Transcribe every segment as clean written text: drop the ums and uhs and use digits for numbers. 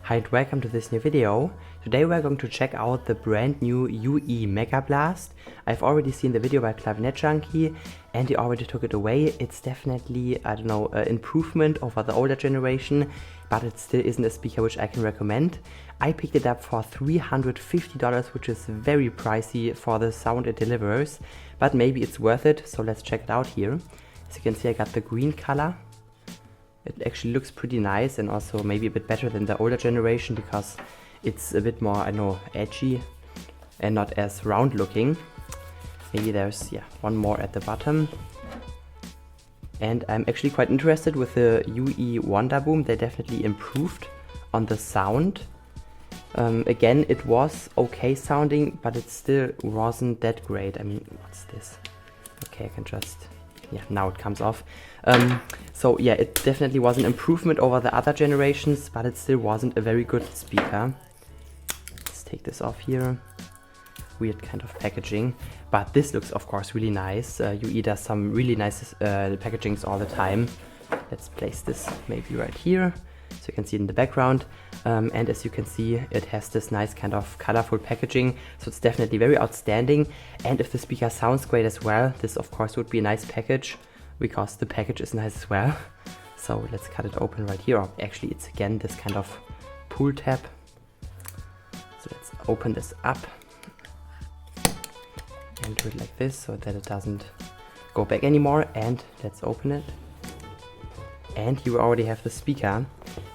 Hi and welcome to this new video. Today we're going to check out the brand new UE Megablast. I've already seen the video by Clavinet Junkie and he already took it away. It's definitely, I don't know, an improvement over the older generation, but it still isn't a speaker which I can recommend. I picked it up for $350, which is very pricey for the sound it delivers, but maybe it's worth it, so let's check it out here. As you can see, I got the green color. It actually looks pretty nice and also maybe a bit better than the older generation because it's a bit more, I know, edgy and not as round looking. Maybe there's, yeah, one more at the bottom. And I'm actually quite interested with the UE Wonder Boom. They definitely improved on the sound. Again, it was okay sounding, but it still wasn't that great. I mean, what's this? Okay, I can just... yeah, now it comes off. So yeah, it definitely was an improvement over the other generations, but it still wasn't a very good speaker. Let's take this off here. Weird kind of packaging, but this looks of course really nice. UE does some really nice packagings all the time. Let's place this maybe right here, so you can see it in the background. And as you can see, it has this nice kind of colorful packaging, so it's definitely very outstanding. And if the speaker sounds great as well, this of course would be a nice package, because the package is nice as well. So let's cut it open right here. Or actually, it's again this kind of pull tab. So let's open this up and do it like this so that it doesn't go back anymore. And let's open it. And you already have the speaker.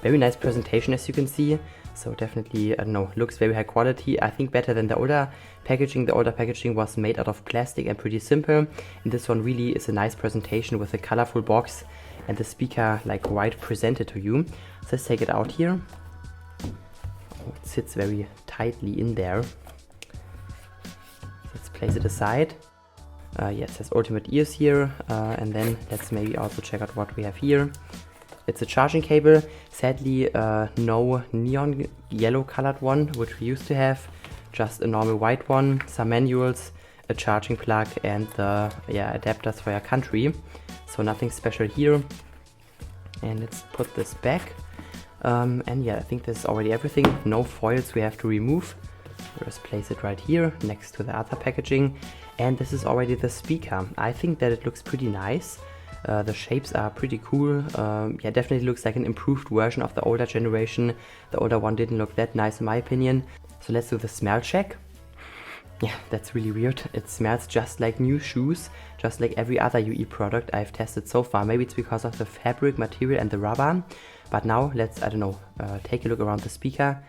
Very nice presentation, as you can see. So definitely, I don't know, looks very high quality. I think better than the older packaging. The older packaging was made out of plastic and pretty simple. And this one really is a nice presentation with a colorful box and the speaker like right presented to you. So let's take it out here. Oh, it sits very tightly in there. Let's place it aside. Yeah, it says Ultimate Ears here. And then let's maybe also check out what we have here. It's a charging cable, sadly no neon yellow colored one, which we used to have, just a normal white one, some manuals, a charging plug and the adapters for your country, so nothing special here. And let's put this back, and yeah, I think this is already everything, no foils we have to remove. We'll just place it right here next to the other packaging, and this is already the speaker. I think that it looks pretty nice. The shapes are pretty cool. Yeah, definitely looks like an improved version of the older generation. The older one didn't look that nice in my opinion. So let's do the smell check. Yeah, that's really weird. It smells just like new shoes, just like every other UE product I've tested so far. Maybe it's because of the fabric material and the rubber. But now let's, I don't know, take a look around the speaker.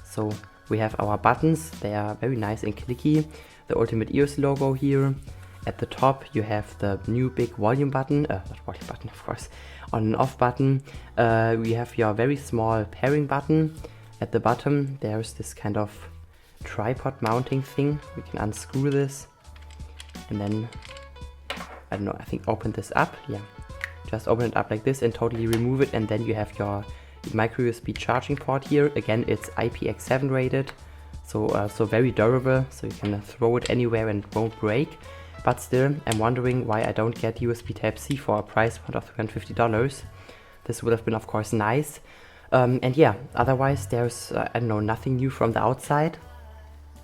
So we have our buttons. They are very nice and clicky. The Ultimate Ears logo here. At the top you have the new big volume button, not volume button of course, on and off button. We have your very small pairing button. At the bottom there's this kind of tripod mounting thing. We can unscrew this and then, I don't know, I think open this up. Yeah, just open it up like this and totally remove it, and then you have your micro USB charging port here. Again, it's IPX7 rated, so very durable, so you can throw it anywhere and it won't break. But still, I'm wondering why I don't get USB Type-C for a price point of $350. This would have been, of course, nice. And yeah, otherwise there's, I don't know, nothing new from the outside.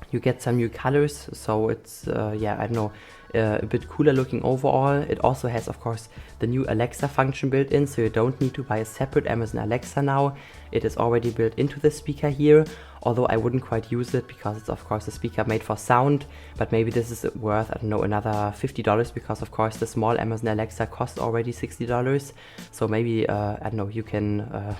You get some new colors, so it's, yeah, I don't know, a bit cooler looking overall. It also has, of course, the new Alexa function built in, so you don't need to buy a separate Amazon Alexa now. It is already built into the speaker here, although I wouldn't quite use it because it's, of course, a speaker made for sound. But maybe this is worth, I don't know, another $50 because, of course, the small Amazon Alexa costs already $60. So maybe, I don't know, you can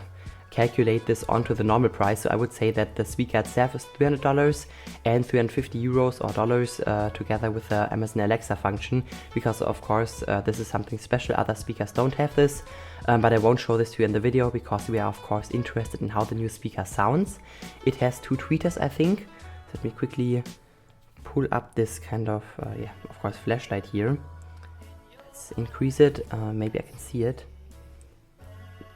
calculate this onto the normal price. So I would say that the speaker itself is $300 and 350 euros or dollars together with the Amazon Alexa function, because of course this is something special. Other speakers don't have this, but I won't show this to you in the video because we are of course interested in how the new speaker sounds. It has two tweeters, I think. Let me quickly pull up this kind of, yeah, of course, flashlight here. Let's increase it, maybe I can see it.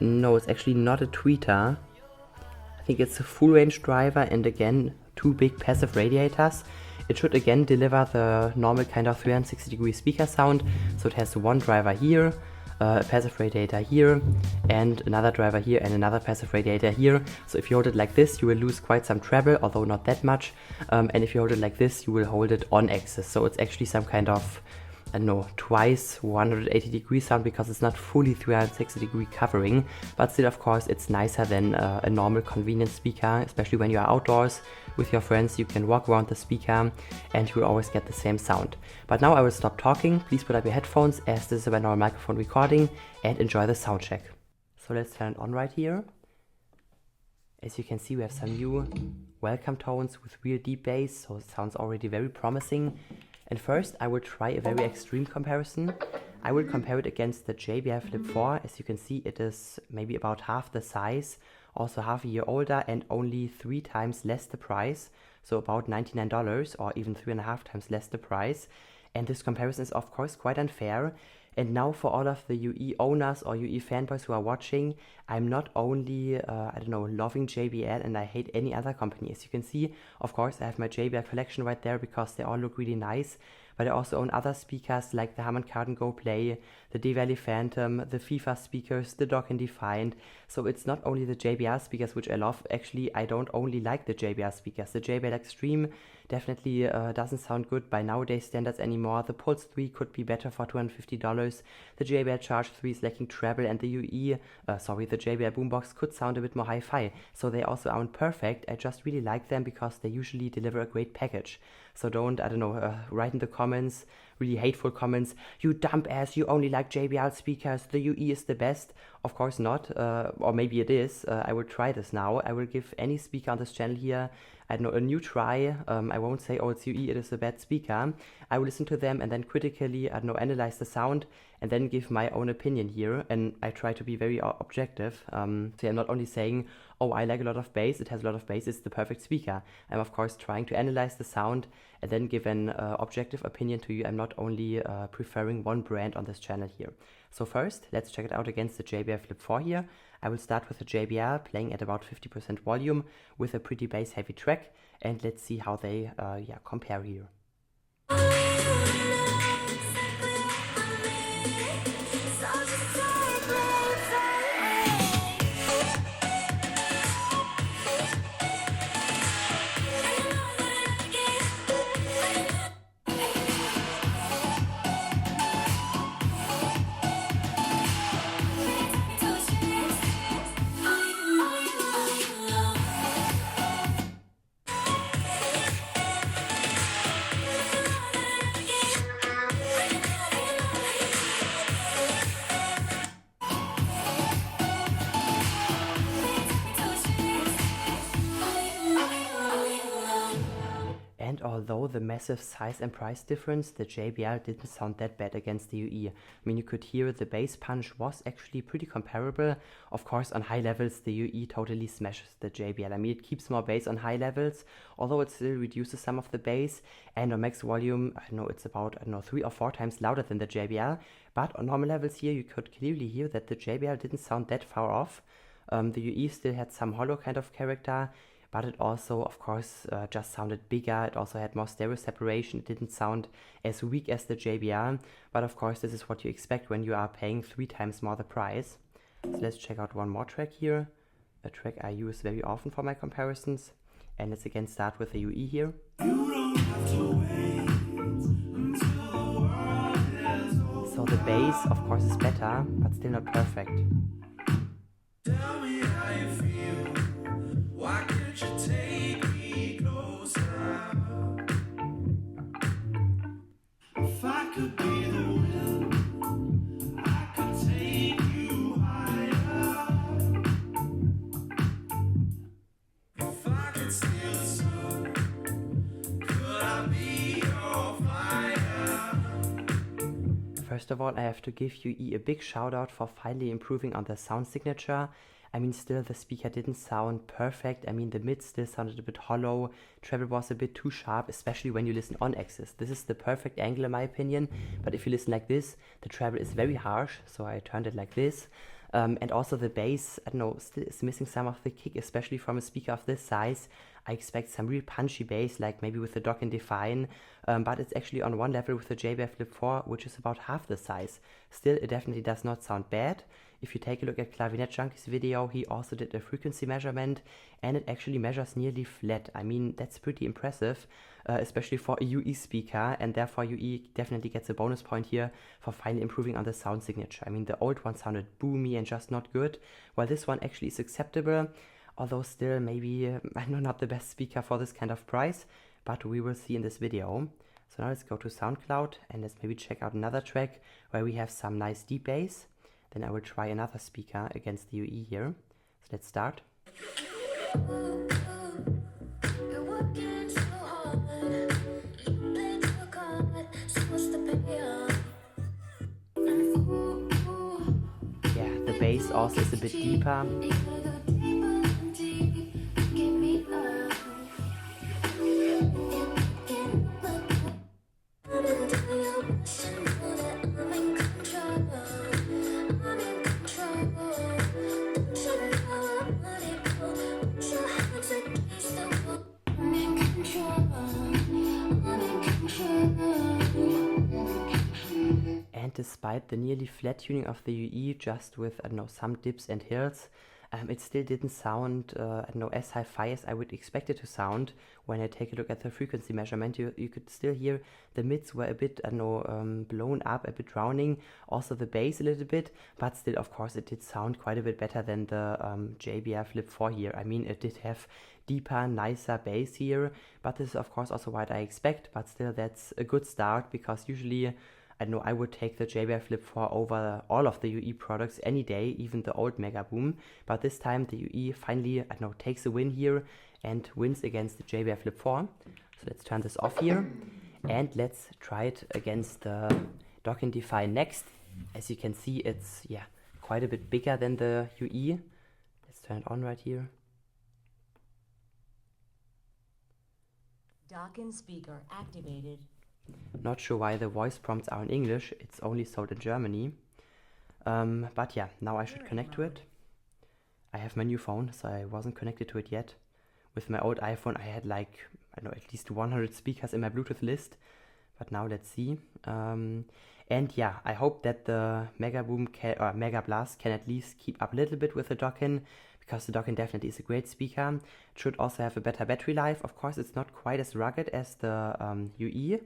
No, it's actually not a tweeter. I think it's a full range driver and again two big passive radiators. It should again deliver the normal kind of 360-degree speaker sound. So it has one driver here, a passive radiator here, and another driver here, and another passive radiator here. So if you hold it like this, you will lose quite some treble, although not that much. And if you hold it like this, you will hold it on axis. So it's actually some kind of, I don't know, twice 180-degree sound, because it's not fully 360-degree covering, but still, of course, it's nicer than a normal convenient speaker, especially when you are outdoors with your friends. You can walk around the speaker and you will always get the same sound. But now I will stop talking. Please put up your headphones, as this is a binaural microphone recording, and enjoy the sound check. So let's turn it on right here. As you can see, we have some new welcome tones with real deep bass, so it sounds already very promising. And first, I will try a very extreme comparison. I will compare it against the JBL Flip 4. As you can see, it is maybe about half the size, also half a year older, and only 3 times less the price. So about $99, or even 3.5 times less the price. And this comparison is, of course, quite unfair. And now for all of the UE owners or UE fanboys who are watching, I'm not only, loving JBL, and I hate any other company. As you can see, of course, I have my JBL collection right there because they all look really nice. But I also own other speakers like the Harman Kardon Go Play, the D-Valley Phantom, the Vifa speakers, the Dockin D. So it's not only the JBL speakers which I love. Actually, I don't only like the JBL speakers. The JBL Extreme definitely doesn't sound good by nowadays standards anymore. The Pulse 3 could be better for $250. The JBL Charge 3 is lacking treble, and the the JBL Boombox could sound a bit more hi-fi. So they also aren't perfect. I just really like them because they usually deliver a great package. So don't, write in the comments, really hateful comments, you dumb ass, you only like JBL speakers, the UE is the best. Of course not, or maybe it is. I will try this now. I will give any speaker on this channel here, a new try. I won't say, oh, it's UE, it is a bad speaker. I will listen to them and then critically, analyze the sound and then give my own opinion here. And I try to be very objective. So I'm not only saying, oh, I like a lot of bass, it has a lot of bass, it's the perfect speaker. I'm of course trying to analyze the sound and then give an objective opinion to you. I'm not only preferring one brand on this channel here. So first, let's check it out against the JBL Flip 4 here. I will start with the JBL playing at about 50% volume with a pretty bass heavy track, and let's see how they compare here. And although the massive size and price difference, the JBL didn't sound that bad against the UE. I mean, you could hear the bass punch was actually pretty comparable. Of course, on high levels, the UE totally smashes the JBL. I mean, it keeps more bass on high levels, although it still reduces some of the bass. And on max volume, it's about, 3 or 4 times louder than the JBL. But on normal levels here, you could clearly hear that the JBL didn't sound that far off. The UE still had some hollow kind of character, but it also, of course, just sounded bigger. It also had more stereo separation. It didn't sound as weak as the JBL, but of course this is what you expect when you are paying 3 times more the price. So let's check out one more track here, a track I use very often for my comparisons, and let's again start with the UE here. So the bass, of course, is better, but still not perfect. Tell me how you feel. Why can't you take me closer? If I could be the wind, I could take you higher. If I could steal the sun, could I be your fire? First of all, I have to give UE a big shout out for finally improving on the sound signature. I mean, still the speaker didn't sound perfect. I mean, the mid still sounded a bit hollow. Treble was a bit too sharp, especially when you listen on axis. This is the perfect angle in my opinion. But if you listen like this, the treble is very harsh. So I turned it like this. And also the bass, still is missing some of the kick, especially from a speaker of this size. I expect some real punchy bass, like maybe with the Dockin D, but it's actually on one level with the JBL Flip 4, which is about half the size. Still, it definitely does not sound bad. If you take a look at Clavinet Junkie's video, he also did a frequency measurement, and it actually measures nearly flat. I mean, that's pretty impressive, especially for a UE speaker, and therefore UE definitely gets a bonus point here for finally improving on the sound signature. I mean, the old one sounded boomy and just not good, while this one actually is acceptable, although still maybe, I know, not the best speaker for this kind of price, but we will see in this video. So now let's go to SoundCloud, and let's maybe check out another track where we have some nice deep bass. Then I will try another speaker against the UE here. So let's start. Yeah, the bass also is a bit deeper. And despite the nearly flat tuning of the UE, just with, I don't know, some dips and hills, it still didn't sound, I don't know, as hi-fi as I would expect it to sound. When I take a look at the frequency measurement, you could still hear the mids were a bit, I don't know, blown up, a bit drowning, also the bass a little bit, but still, of course, it did sound quite a bit better than the JBL Flip 4 here. I mean, it did have deeper, nicer bass here, but this is, of course, also what I expect, but still, that's a good start, because usually, I don't know, I would take the JBL Flip 4 over all of the UE products any day, even the old Megaboom. But this time the UE finally, I don't know, takes a win here and wins against the JBL Flip 4. So let's turn this off here and let's try it against the Dockin D next. As you can see, it's, yeah, quite a bit bigger than the UE. Let's turn it on right here. Dockin speaker activated. Not sure why the voice prompts are in English, it's only sold in Germany. But yeah, now I should connect to it. I have my new phone, so I wasn't connected to it yet. With my old iPhone, I had like, I don't know, at least 100 speakers in my Bluetooth list. But now let's see. And yeah, I hope that the Megablast can at least keep up a little bit with the Dockin, because the Dockin definitely is a great speaker. It should also have a better battery life. Of course, it's not quite as rugged as the UE,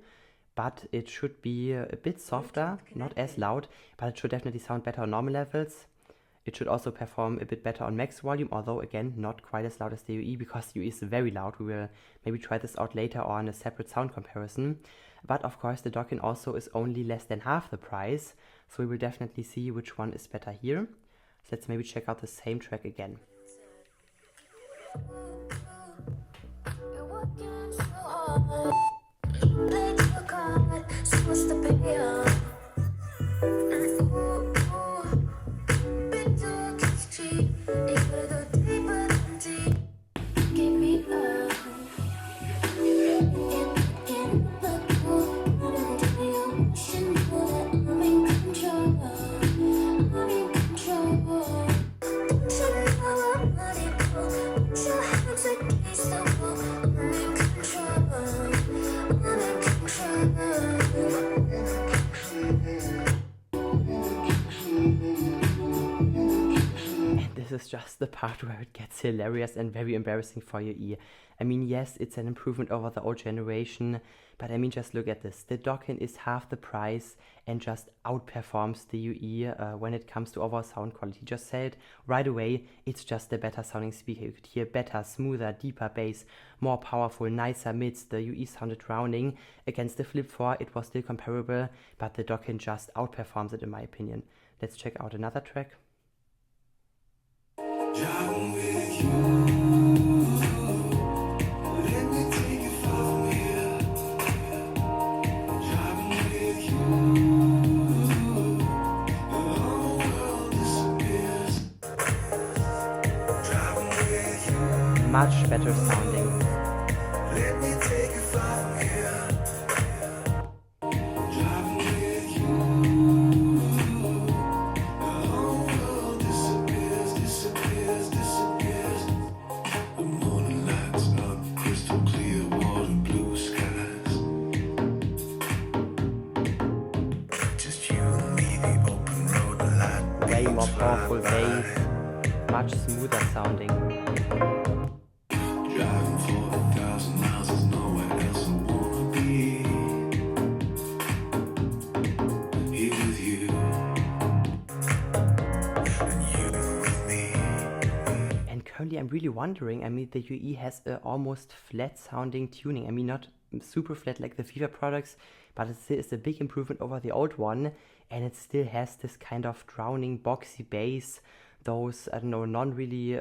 but it should be a bit softer, not as loud, but it should definitely sound better on normal levels. It should also perform a bit better on max volume, although again, not quite as loud as the UE, because the UE is very loud. We will maybe try this out later on a separate sound comparison. But of course, the Dockin also is only less than half the price, so we will definitely see which one is better here. So let's maybe check out the same track again. This is just the part where it gets hilarious and very embarrassing for your ear. I mean, yes, it's an improvement over the old generation, but I mean, just look at this. The Dockin is half the price and just outperforms the UE when it comes to overall sound quality. Just said right away, it's just a better sounding speaker. You could hear better, smoother, deeper bass, more powerful, nicer mids. The UE sounded drowning. Against the Flip 4, it was still comparable, but the Dockin just outperforms it in my opinion. Let's check out another track. Driving with you, let me take you from here. Driving with you, the whole world disappears. Driving with you, much better sounding. let me take you from here. Driving with you, the whole world disappears. The morning lights up, way more powerful bass, much smoother sounding. Driving for 1,000 miles, there's nowhere else I wanna be. Here with you, and you with me. And currently I'm really wondering, I mean the UE has a almost flat sounding tuning. I mean not super flat like the Vifa products, but it still is a big improvement over the old one, and it still has this kind of drowning boxy bass, those, I don't know, non-really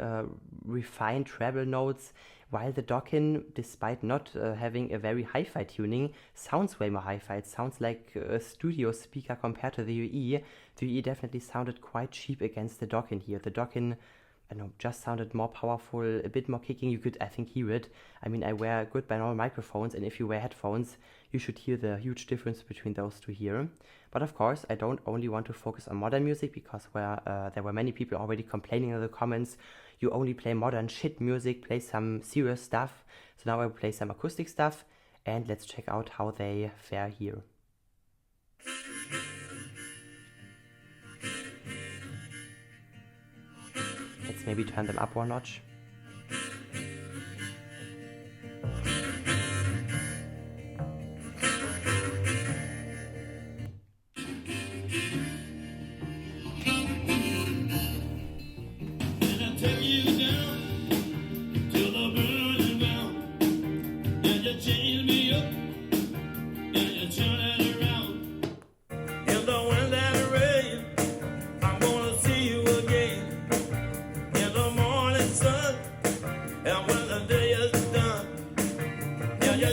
refined treble notes, while the Dockin, despite not having a very hi-fi tuning, sounds way more hi-fi. It sounds like a studio speaker compared to the UE. The UE definitely sounded quite cheap against the Dockin here. The Dockin, I don't know, just sounded more powerful, a bit more kicking. You could, I think, hear it. I mean, I wear good binaural microphones, and if you wear headphones, you should hear the huge difference between those two here. But of course, I don't only want to focus on modern music, because there were many people already complaining in the comments, you only play modern shit music, play some serious stuff. So now I will play some acoustic stuff, and let's check out how they fare here. Let's maybe turn them up one notch.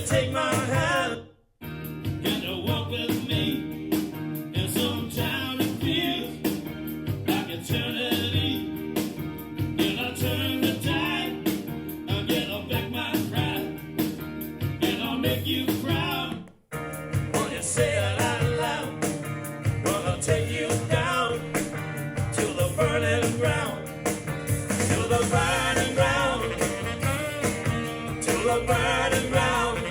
Take my hand and walk with me in some town that feels like eternity. And I turn the tide, I'll get back my pride, and I'll make you proud. When you say it out loud, well, I'll take you down to the burning ground, to the burning ground, to the burning ground.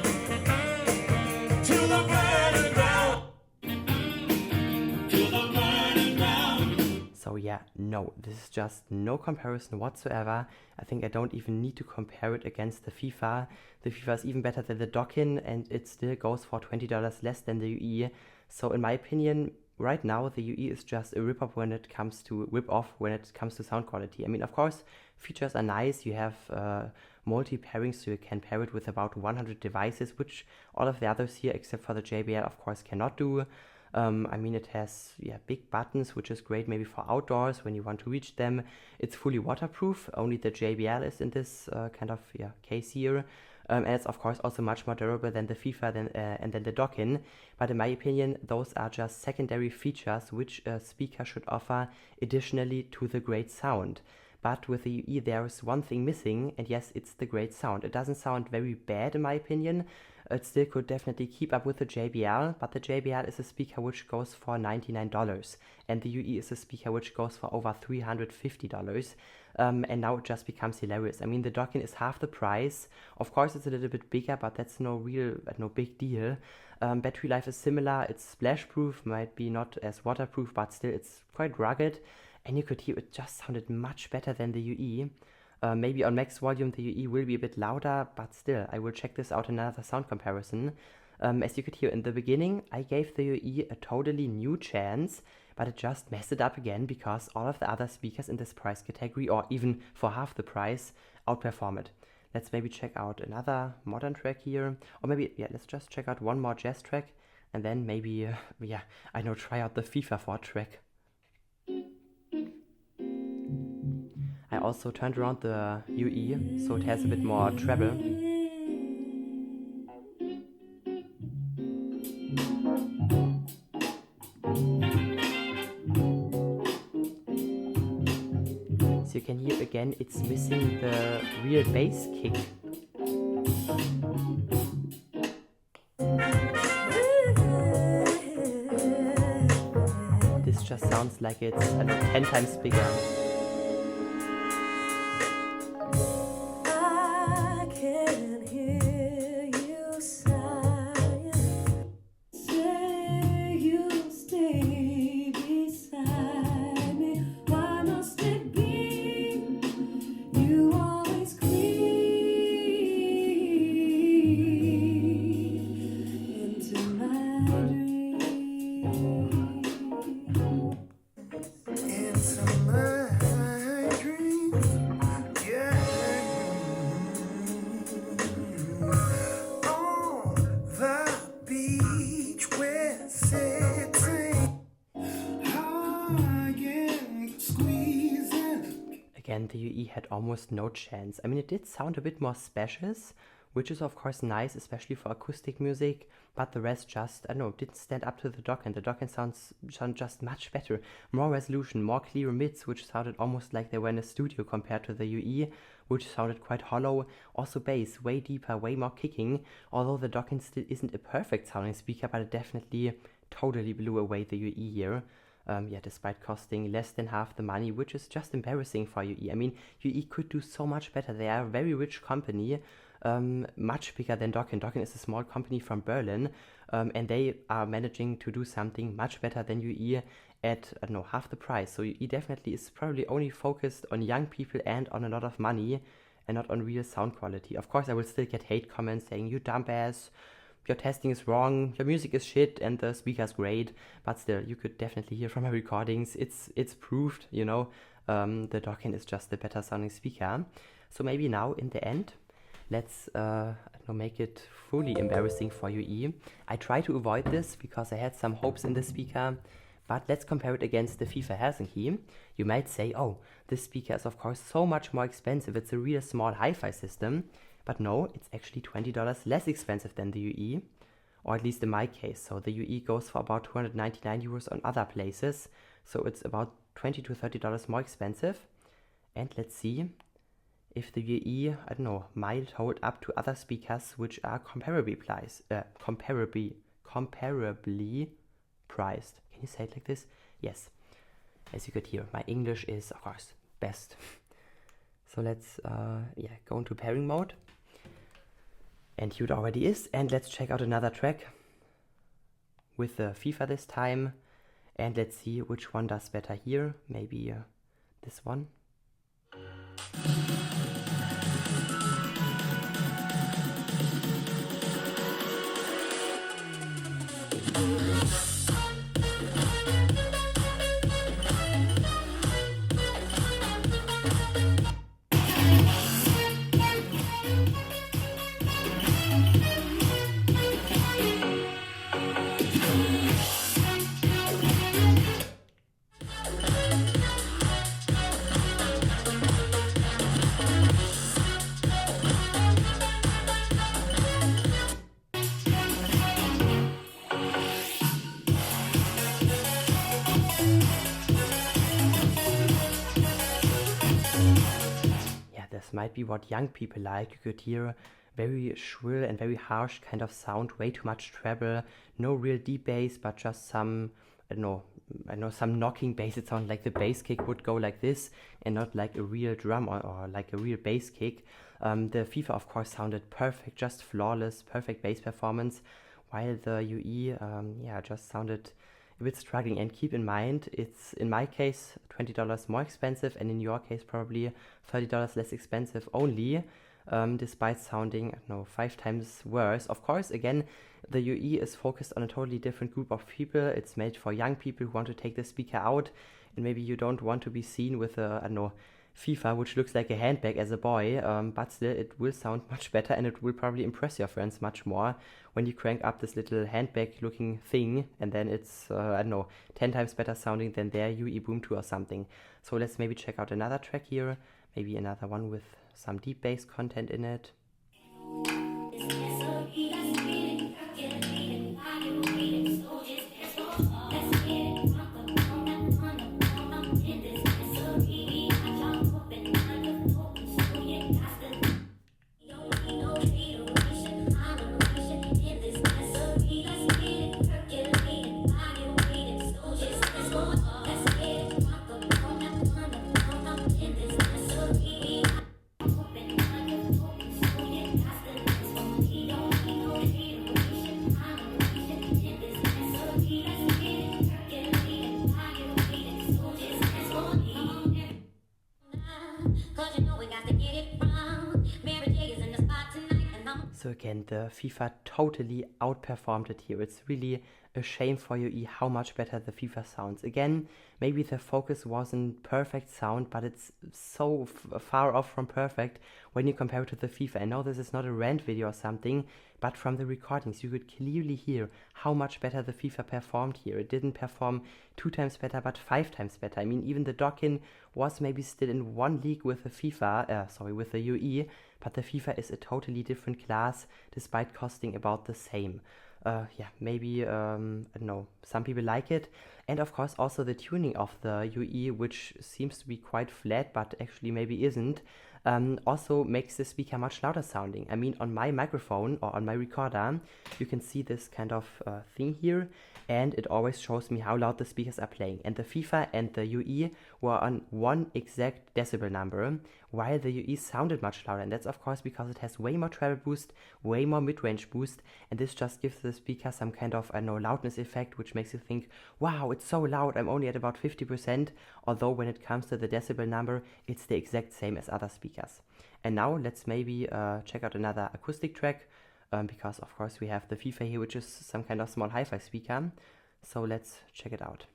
So yeah, no, this is just no comparison whatsoever. I think I don't even need to compare it against the Vifa. The Vifa is even better than the Dockin, and it still goes for $20 less than the UE. So in my opinion, right now the UE is just a rip-off when it comes to sound quality. I mean, of course, features are nice. You have multi-pairing, so you can pair it with about 100 devices, which all of the others here, except for the JBL, of course, cannot do. I mean, it has big buttons, which is great maybe for outdoors when you want to reach them. It's fully waterproof. Only the JBL is in this kind of case here. And it's of course also much more durable than the Vifa and then the Dockin. But in my opinion, those are just secondary features which a speaker should offer additionally to the great sound. But with the UE there is one thing missing, and yes, it's the great sound. It doesn't sound very bad in my opinion. It still could definitely keep up with the JBL, but the JBL is a speaker which goes for $99, and the UE is a speaker which goes for over $350. And now it just becomes hilarious. I mean, the Dockin is half the price. Of course, it's a little bit bigger, but that's no big deal. Battery life is similar. It's splash proof, might be not as waterproof, but still it's quite rugged. And you could hear it just sounded much better than the UE. Maybe on max volume the UE will be a bit louder, but still, I will check this out in another sound comparison. As you could hear in the beginning, I gave the UE a totally new chance, but it just messed it up again because all of the other speakers in this price category, or even for half the price, outperform it. Let's maybe check out another modern track here, or maybe, let's just check out one more jazz track, and then maybe, try out the Vifa 4 track. I also turned around the UE, so it has a bit more treble. So you can hear again, it's missing the real bass kick. This just sounds like it's, 10 times bigger. squeezing. Again, the UE had almost no chance. I mean, it did sound a bit more spacious, which is of course nice, especially for acoustic music, but the rest just, I don't know, didn't stand up to the Dockin. The Dockin sound just much better. More resolution, more clear mids, which sounded almost like they were in a studio compared to the UE, which sounded quite hollow. Also bass, way deeper, way more kicking, although the Dockin still isn't a perfect sounding speaker, but it definitely totally blew away the UE here. Yeah, despite costing less than half the money, which is just embarrassing for UE. I mean, UE could do so much better. They are a very rich company, much bigger than Dockin. Dockin is a small company from Berlin, and they are managing to do something much better than UE at, I don't know, half the price. So UE definitely is probably only focused on young people and on a lot of money, and not on real sound quality. Of course, I will still get hate comments saying, you dumb ass, your testing is wrong, your music is shit, and the speaker's great, but still, you could definitely hear from my recordings, it's proved, you know, the Dockin is just the better sounding speaker. So maybe now, in the end, let's I don't know, make it fully embarrassing for UE. I try to avoid this, because I had some hopes in the speaker, but let's compare it against the Vifa Helsinki. You might say, oh, this speaker is of course so much more expensive, it's a real small hi-fi system. But no, it's actually $20 less expensive than the UE, or at least in my case. So the UE goes for about 299 euros on other places, so it's about $20 to $30 more expensive. And let's see if the UE, I don't know, might hold up to other speakers which are comparably priced. Can you say it like this? Yes. As you could hear, my English is, of course, best. So let's go into pairing mode. And here it already is. And let's check out another track with the Vifa this time. And let's see which one does better here. Maybe this one. This might be what young people like. You could hear very shrill and very harsh kind of sound, way too much treble, no real deep bass, but just some, I don't know, some knocking bass. It sounds like the bass kick would go like this and not like a real drum or like a real bass kick. The Vifa, of course, sounded perfect, just flawless, perfect bass performance, while the UE, just sounded a bit struggling. And keep in mind, it's in my case $20 more expensive, and in your case probably $30 less expensive only, despite sounding, I don't know, 5 times worse. Of course, again, the UE is focused on a totally different group of people. It's made for young people who want to take the speaker out, and maybe you don't want to be seen with a, I don't know, Vifa, which looks like a handbag as a boy, but still it will sound much better, and it will probably impress your friends much more when you crank up this little handbag looking thing, and then it's, I don't know, 10 times better sounding than their UE Boom 2 or something. So let's maybe check out another track here, maybe another one with some deep bass content in it. So again, the Vifa totally outperformed it here. It's really a shame for UE how much better the Vifa sounds. Again, maybe the focus wasn't perfect sound, but it's so far off from perfect when you compare it to the Vifa. I know this is not a rant video or something, but from the recordings you could clearly hear how much better the Vifa performed here. It didn't perform 2 times better, but 5 times better. I mean, even the Dockin was maybe still in one league with the with the UE, but the Vifa is a totally different class despite costing about the same. Yeah, maybe, I don't know, some people like it. And of course also the tuning of the UE, which seems to be quite flat, but actually maybe isn't, also makes the speaker much louder sounding. I mean, on my microphone or on my recorder, you can see this kind of thing here, and it always shows me how loud the speakers are playing. And the Vifa and the UE were on one exact decibel number, while the UE sounded much louder. And that's of course because it has way more treble boost, way more mid-range boost, and this just gives the speaker some kind of, I don't know, loudness effect, which makes you think, wow, it's so loud, I'm only at about 50%, although when it comes to the decibel number, it's the exact same as other speakers. And now let's maybe check out another acoustic track, because of course we have the Vifa here, which is some kind of small hi-fi speaker. So let's check it out.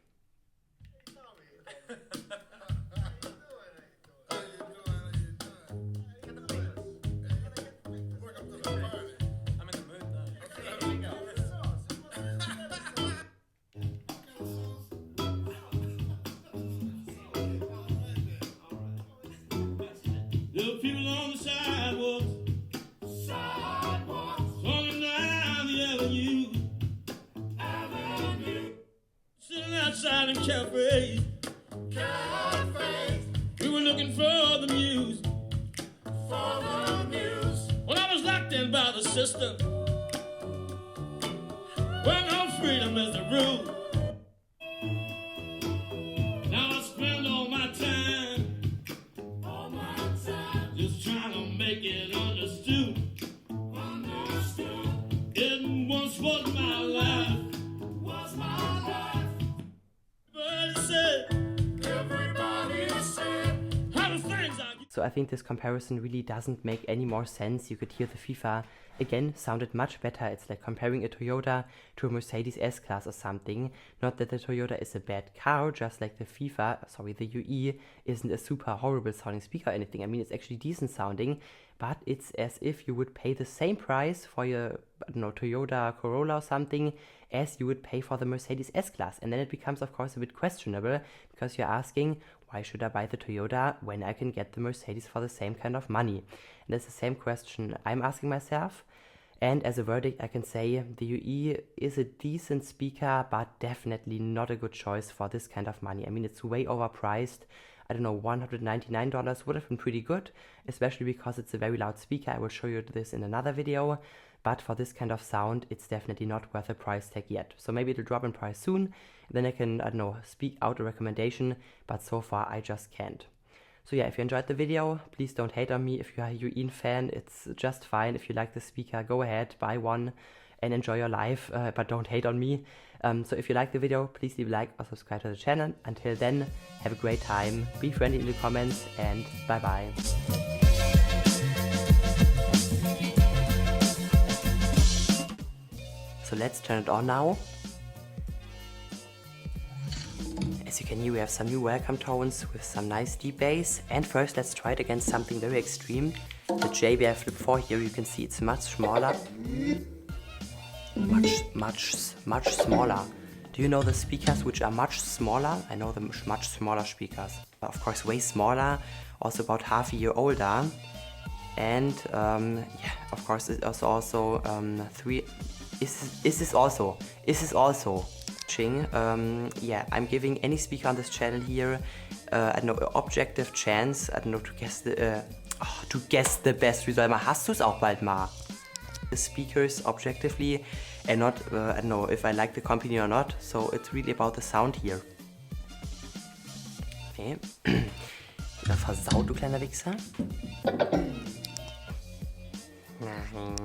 The people on the sidewalks, walking down the avenue, sitting outside in cafes. We were looking for the muse, When I was locked in by the system, well, no freedom is the rule. Now I spend all my time just trying to make it understood. It once was my life. Everybody said, how the things I So I think this comparison really doesn't make any more sense. You could hear the Vifa again sounded much better. It's like comparing a Toyota to a Mercedes S-Class or something. Not that the Toyota is a bad car, just like the the UE isn't a super horrible sounding speaker or anything. I mean, it's actually decent sounding, but it's as if you would pay the same price for your, I don't know, Toyota Corolla or something as you would pay for the Mercedes S-Class. And then it becomes, of course, a bit questionable, because you're asking, why should I buy the Toyota when I can get the Mercedes for the same kind of money? And that's the same question I'm asking myself. And as a verdict, I can say the UE is a decent speaker, but definitely not a good choice for this kind of money. I mean, it's way overpriced. I don't know, $199 would have been pretty good, especially because it's a very loud speaker. I will show you this in another video. But for this kind of sound, it's definitely not worth the price tag yet. So maybe it'll drop in price soon. Then I can, I don't know, speak out a recommendation. But so far, I just can't. So yeah, if you enjoyed the video, please don't hate on me. If you are a UE fan, it's just fine. If you like the speaker, go ahead, buy one and enjoy your life. But don't hate on me. So if you like the video, please leave a like or subscribe to the channel. Until then, have a great time. Be friendly in the comments and bye-bye. So let's turn it on now. As you can hear, we have some new welcome tones with some nice deep bass. And first, let's try it against something very extreme. The JBL Flip 4 here, you can see it's much smaller. Much smaller. Do you know the speakers which are much smaller? I know the much smaller speakers. Of course, way smaller, also about half a year older. And yeah, of course, it's also Is this also Ching? Yeah, I'm giving any speaker on this channel here, I don't know, objective chance, I don't know, to guess the best result. Hast du es auch bald mal? The speakers objectively and not, I don't know, if I like the company or not. So it's really about the sound here. Okay. Wieder versaut, du kleiner Wichser. Nein.